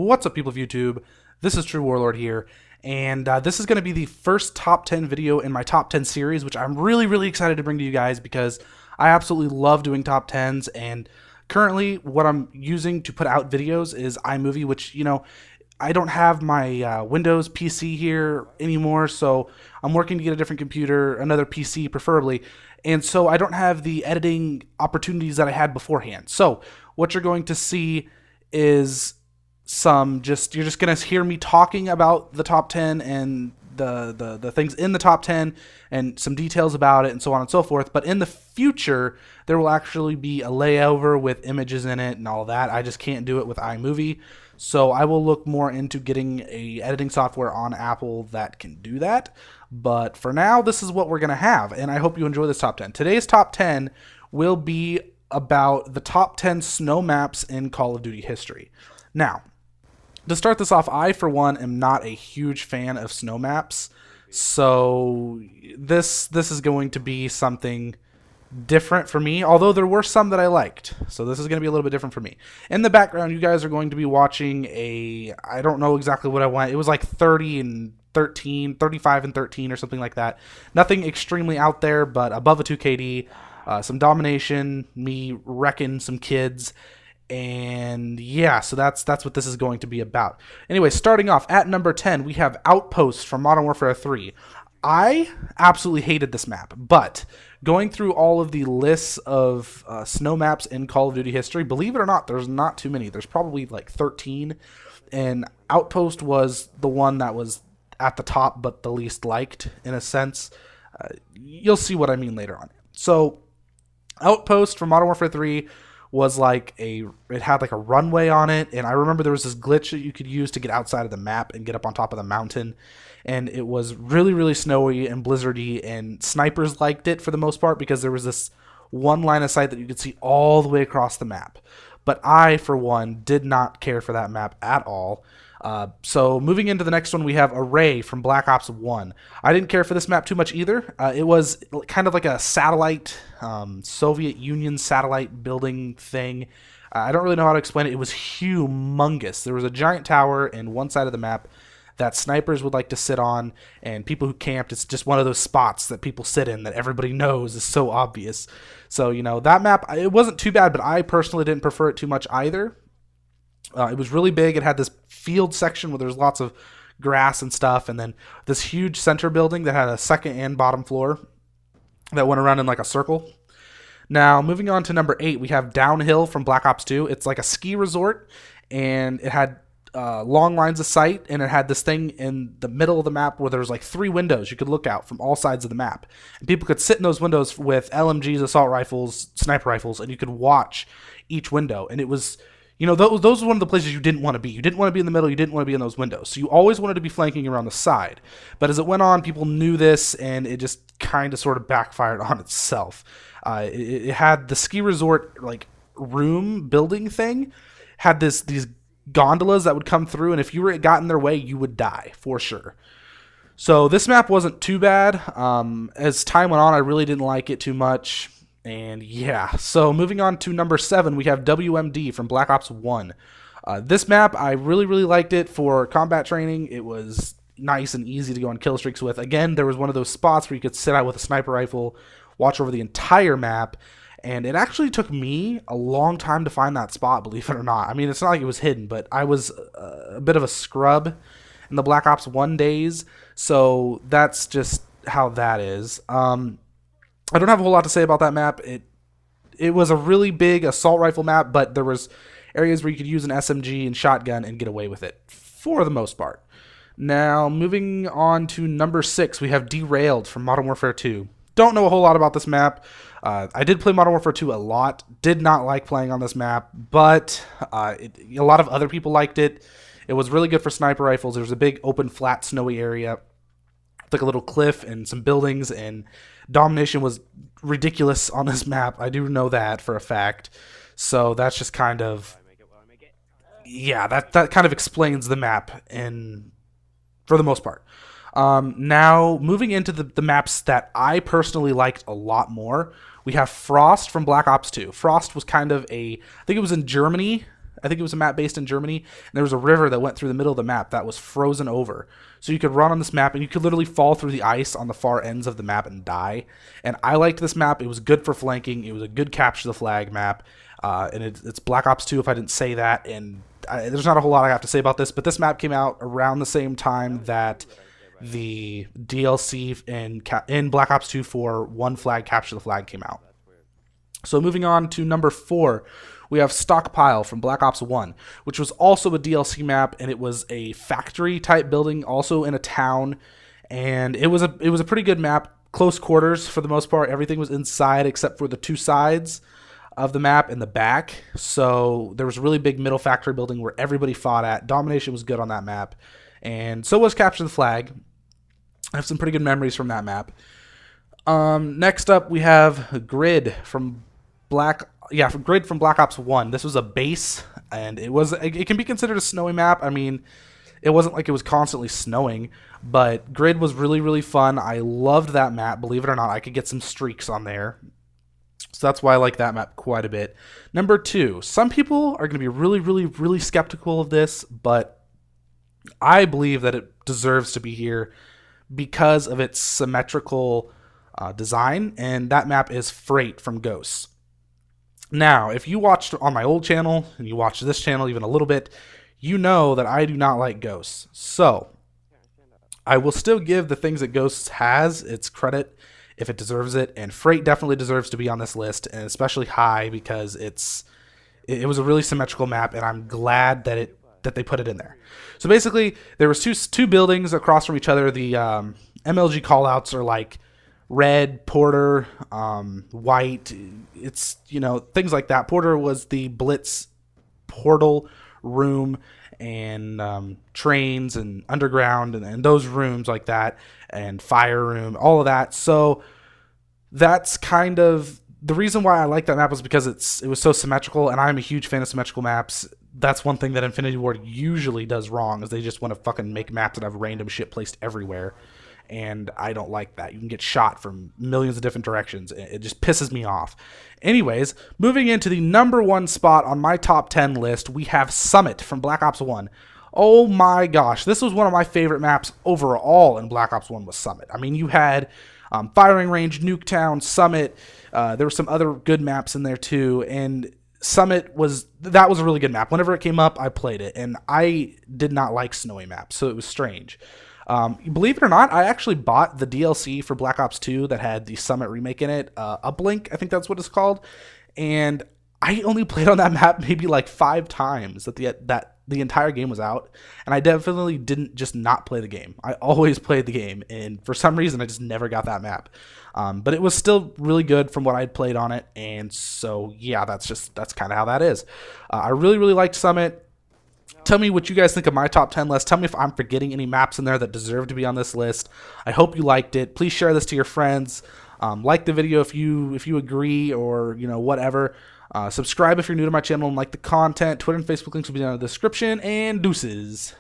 What's up, people of YouTube? This is True Warlord here, and this is going to be the first top 10 video in my top 10 series, which I'm really excited to bring to you guys because I absolutely love doing top 10s, and currently what I'm using to put out videos is iMovie, which, you know, I don't have my Windows PC here anymore, so I'm working to get a different computer, another PC preferably, and so I don't have the editing opportunities that I had beforehand. So what you're going to see is you're just gonna hear me talking about the top 10 and the things in the top 10 and some details about it and so on and so forth. But in the future, there will actually be a layover with images in it and all that. I just can't do it with iMovie, so I will look more into getting a editing software on Apple that can do that. But for now, this is what we're gonna have, and I hope you enjoy this top 10. Today's top 10 will be about the top 10 snow maps in Call of Duty history. Now, to start this off, I, for one, am not a huge fan of snow maps, so this is going to be something different for me, although there were some that I liked, so this is going to be a little bit different for me. In the background, you guys are going to be watching I don't know exactly what I went, it was like 30 and 13, 35 and 13 or something like that. Nothing extremely out there, but above a 2KD. Some domination, me wrecking some kids, and yeah, so that's what this is going to be about. Anyway, starting off at number 10, we have Outpost from Modern Warfare 3. I absolutely hated this map, but going through all of the lists of snow maps in Call of Duty history, believe it or not, there's not too many. There's probably like 13, and Outpost was the one that was at the top, but the least liked, in a sense. You'll see what I mean later on. So Outpost from Modern Warfare 3 was like it had like a runway on it, and I remember there was this glitch that you could use to get outside of the map and get up on top of the mountain, and it was really snowy and blizzardy, and snipers liked it for the most part because there was this one line of sight that you could see all the way across the map. But I, for one, did not care for that map at all. So moving into the next one, we have Array from Black Ops 1. I didn't care for this map too much either. It was kind of like a satellite, Soviet Union satellite building thing. I don't really know how to explain it. It was humongous. There was a giant tower in one side of the map that snipers would like to sit on, and people who camped, it's just one of those spots that people sit in that everybody knows is so obvious. So, you know, that map, it wasn't too bad, but I personally didn't prefer it too much either. It was really big. It had this field section where there's lots of grass and stuff, and then this huge center building that had a second and bottom floor that went around in like a circle. Now, moving on to number 8, we have Downhill from Black Ops 2. It's like a ski resort, and it had long lines of sight, and it had this thing in the middle of the map where there was like 3 windows you could look out from all sides of the map. And people could sit in those windows with LMGs, assault rifles, sniper rifles, and you could watch each window. And it was, you know, those were one of the places you didn't want to be. You didn't want to be in the middle. You didn't want to be in those windows. So you always wanted to be flanking around the side. But as it went on, people knew this, and it just kind of sort of backfired on itself. It had the ski resort like room building thing, had these gondolas that would come through, and if you got in their way, you would die for sure. So this map wasn't too bad. As time went on, I really didn't like it too much. And yeah, so moving on to number 7, we have WMD from Black Ops 1. This map, I really liked it for combat training. It was nice and easy to go on kill streaks with. Again, there was one of those spots where you could sit out with a sniper rifle, watch over the entire map, and it actually took me a long time to find that spot, believe it or not. I mean, it's not like it was hidden, but I was a bit of a scrub in the Black Ops 1 days, so that's just how that is. I don't have a whole lot to say about that map. It was a really big assault rifle map, but there was areas where you could use an SMG and shotgun and get away with it, for the most part. Now, moving on to number 6, we have Derailed from Modern Warfare 2. Don't know a whole lot about this map. I did play Modern Warfare 2 a lot. Did not like playing on this map, but a lot of other people liked it. It was really good for sniper rifles. There was a big open, flat, snowy area, like a little cliff and some buildings, and domination was ridiculous on this map. I do know that for a fact. So that's just kind of, yeah, that kind of explains the map for the most part. Now, moving into the maps that I personally liked a lot more, we have Frost from Black Ops 2. Frost was kind of I think it was in Germany, I think it was a map based in Germany, and there was a river that went through the middle of the map that was frozen over. So you could run on this map, and you could literally fall through the ice on the far ends of the map and die. And I liked this map. It was good for flanking. It was a good capture the flag map. And it's Black Ops 2, if I didn't say that. And there's not a whole lot I have to say about this, but this map came out around the same time that the DLC in Black Ops 2 for One Flag Capture the Flag came out. So moving on to number 4, we have Stockpile from Black Ops 1, which was also a DLC map, and it was a factory type building, also in a town, and it was a pretty good map. Close quarters for the most part. Everything was inside except for the 2 sides of the map and the back. So there was a really big middle factory building where everybody fought at. Domination was good on that map, and so was Capture the Flag. I have some pretty good memories from that map. Next up, we have Grid from Black Ops 1. This was a base, and it can be considered a snowy map. I mean, it wasn't like it was constantly snowing, but Grid was really, really fun. I loved that map. Believe it or not, I could get some streaks on there. So that's why I like that map quite a bit. Number 2, some people are going to be really, really, really skeptical of this, but I believe that it deserves to be here because of its symmetrical design, and that map is Freight from Ghosts. Now, if you watched on my old channel, and you watch this channel even a little bit, you know that I do not like Ghosts. So, I will still give the things that Ghosts has its credit if it deserves it, and Freight definitely deserves to be on this list, and especially high because it was a really symmetrical map, and I'm glad that they put it in there. So basically, there was two buildings across from each other. The MLG callouts are like red, Porter, white. It's, things like that. Porter was the Blitz portal room, and trains and underground and those rooms like that, and fire room, all of that. So that's kind of the reason why I like that map, was because it was so symmetrical, and I'm a huge fan of symmetrical maps. That's one thing that Infinity Ward usually does wrong, is they just want to fucking make maps that have random shit placed everywhere. And I don't like that. You can get shot from millions of different directions. It just pisses me off. Anyways, moving into the number 1 spot on my top 10 list, we have Summit from Black Ops 1. Oh my gosh, this was one of my favorite maps overall in Black Ops 1 was Summit. I mean, you had Firing Range, Nuketown, Summit. There were some other good maps in there too, and Summit was a really good map. Whenever it came up, I played it, and I did not like snowy maps, so it was strange. Believe it or not, I actually bought the DLC for Black Ops 2 that had the Summit remake in it, Uplink, I think that's what it's called, and I only played on that map maybe like 5 times that the entire game was out, and I definitely didn't just not play the game. I always played the game, and for some reason I just never got that map. But it was still really good from what I'd played on it, and so yeah, that's kind of how that is. I really, really liked Summit. Tell me what you guys think of my top 10 list. Tell me if I'm forgetting any maps in there that deserve to be on this list. I hope you liked it. Please share this to your friends. Like the video if you agree, or whatever. Subscribe if you're new to my channel and like the content. Twitter and Facebook links will be down in the description, and deuces.